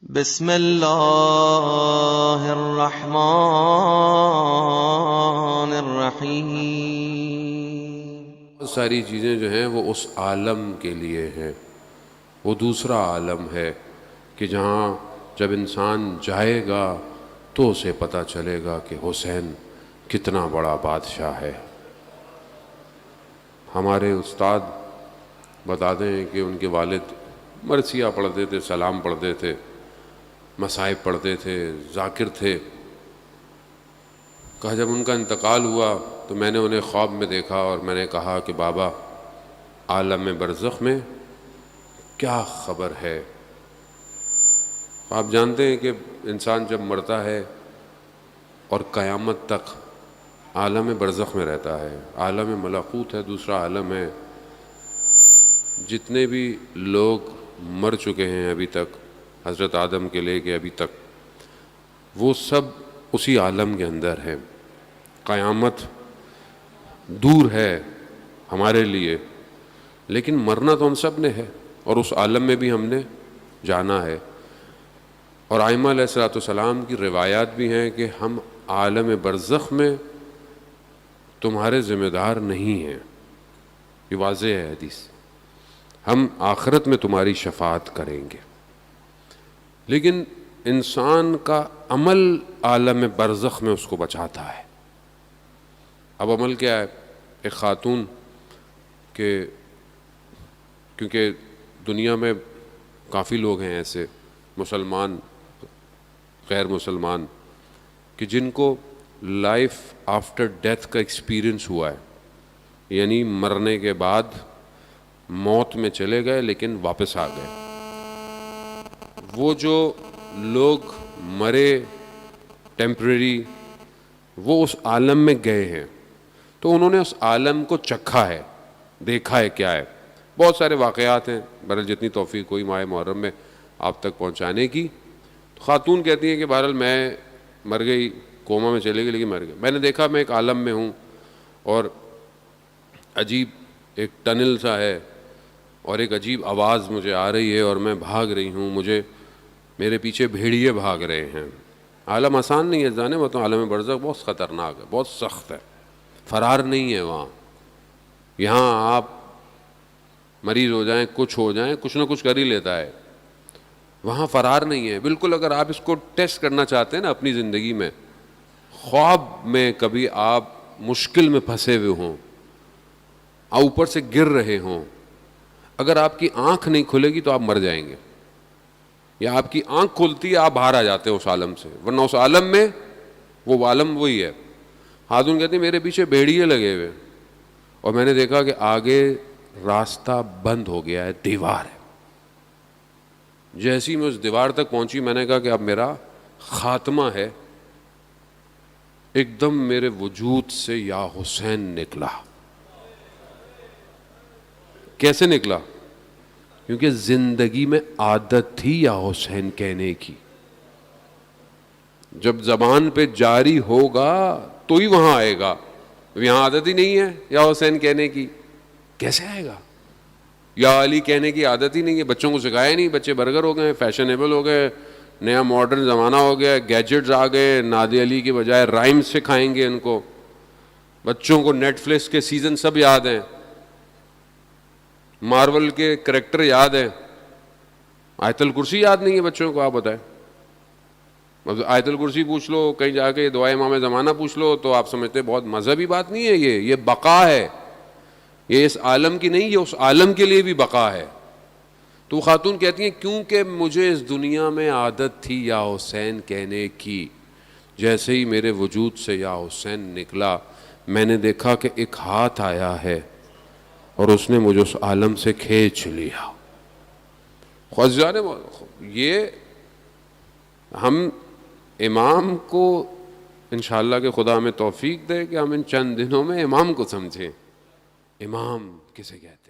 بسم اللہ الرحمن الرحیم۔ بہت ساری چیزیں جو ہیں وہ اس عالم کے لیے ہیں، وہ دوسرا عالم ہے کہ جہاں جب انسان جائے گا تو اسے پتہ چلے گا کہ حسین کتنا بڑا بادشاہ ہے۔ ہمارے استاد بتاتے ہیں کہ ان کے والد مرثیہ پڑھتے تھے، سلام پڑھتے تھے، مصائب پڑھتے تھے، ذاکر تھے۔ کہا جب ان کا انتقال ہوا تو میں نے انہیں خواب میں دیکھا اور میں نے کہا کہ بابا عالم برزخ میں کیا خبر ہے؟ آپ جانتے ہیں کہ انسان جب مرتا ہے اور قیامت تک عالم برزخ میں رہتا ہے، عالم ملکوت ہے، دوسرا عالم ہے۔ جتنے بھی لوگ مر چکے ہیں ابھی تک، حضرت آدم کے لے کے ابھی تک، وہ سب اسی عالم کے اندر ہیں۔ قیامت دور ہے ہمارے لیے، لیکن مرنا تو ہم سب نے ہے اور اس عالم میں بھی ہم نے جانا ہے۔ اور ائمہ علیہ السلام کی روایات بھی ہیں کہ ہم عالم برزخ میں تمہارے ذمہ دار نہیں ہیں، یہ واضح ہے حدیث، ہم آخرت میں تمہاری شفاعت کریں گے۔ لیکن انسان کا عمل عالم برزخ میں اس کو بچاتا ہے۔ اب عمل کیا ہے؟ ایک خاتون کہ کیونکہ دنیا میں کافی لوگ ہیں ایسے، مسلمان غیر مسلمان، کہ جن کو لائف آفٹر ڈیتھ کا ایکسپیرئنس ہوا ہے، یعنی مرنے کے بعد موت میں چلے گئے لیکن واپس آ گئے۔ وہ جو لوگ مرے ٹیمپریری، وہ اس عالم میں گئے ہیں، تو انہوں نے اس عالم کو چکھا ہے، دیکھا ہے کیا ہے۔ بہت سارے واقعات ہیں، بہرحال جتنی توفیق ہوئی ماہ محرم میں آپ تک پہنچانے کی۔ تو خاتون کہتی ہیں کہ بہرحال میں مر گئی، کوما میں چلے گئی لیکن مر گئی۔ میں نے دیکھا میں ایک عالم میں ہوں اور عجیب ایک ٹنل سا ہے اور ایک عجیب آواز مجھے آ رہی ہے اور میں بھاگ رہی ہوں، میرے پیچھے بھیڑیے بھاگ رہے ہیں۔ عالم آسان نہیں ہے جانے، وہ تو عالم برزخ بہت خطرناک ہے، بہت سخت ہے، فرار نہیں ہے وہاں۔ یہاں آپ مریض ہو جائیں، کچھ ہو جائیں، کچھ نہ کچھ کر ہی لیتا ہے، وہاں فرار نہیں ہے بالکل۔ اگر آپ اس کو ٹیسٹ کرنا چاہتے ہیں نا اپنی زندگی میں، خواب میں کبھی آپ مشکل میں پھنسے ہوئے ہوں، اوپر سے گر رہے ہوں، اگر آپ کی آنکھ نہیں کھلے گی تو آپ مر جائیں گے، یا آپ کی آنکھ کھلتی ہے آپ باہر آ جاتے ہیں اس عالم سے، ورنہ اس عالم میں وہ عالم وہی ہے۔ خاتون کہتی ہیں میرے پیچھے بھیڑیے لگے ہوئے اور میں نے دیکھا کہ آگے راستہ بند ہو گیا ہے، دیوار ہے۔ جیسی میں اس دیوار تک پہنچی میں نے کہا کہ اب میرا خاتمہ ہے، ایک دم میرے وجود سے یا حسین نکلا۔ کیسے نکلا؟ کیونکہ زندگی میں عادت تھی یا حسین کہنے کی، جب زبان پہ جاری ہوگا تو ہی وہاں آئے گا، یہاں عادت ہی نہیں ہے یا حسین کہنے کی، کیسے آئے گا؟ یا علی کہنے کی عادت ہی نہیں ہے، بچوں کو سکھایا نہیں، بچے برگر ہو گئے، فیشنیبل ہو گئے، نیا ماڈرن زمانہ ہو گیا، گیجٹس آ گئے، نادی علی کی بجائے رائمز سکھائیں گے ان کو، بچوں کو نیٹ فلکس کے سیزن سب یاد ہیں، مارول کے کریکٹر یاد ہیں، آیت الکرسی یاد نہیں ہے بچوں کو، آپ بتائیں۔ آیت الکرسی پوچھ لو، کہیں جا کے دعائے امام زمانہ پوچھ لو تو آپ سمجھتے بہت مذہبی بات نہیں ہے، یہ بقا ہے، یہ اس عالم کی نہیں، یہ اس عالم کے لیے بھی بقا ہے۔ تو خاتون کہتی ہیں کیونکہ مجھے اس دنیا میں عادت تھی یا حسین کہنے کی، جیسے ہی میرے وجود سے یا حسین نکلا میں نے دیکھا کہ ایک ہاتھ آیا ہے اور اس نے مجھے اس عالم سے کھینچ لیا۔ یہ ہم امام کو انشاءاللہ کہ خدا ہمیں توفیق دے کہ ہم ان چند دنوں میں امام کو سمجھیں۔ امام کسے کہتے ہیں؟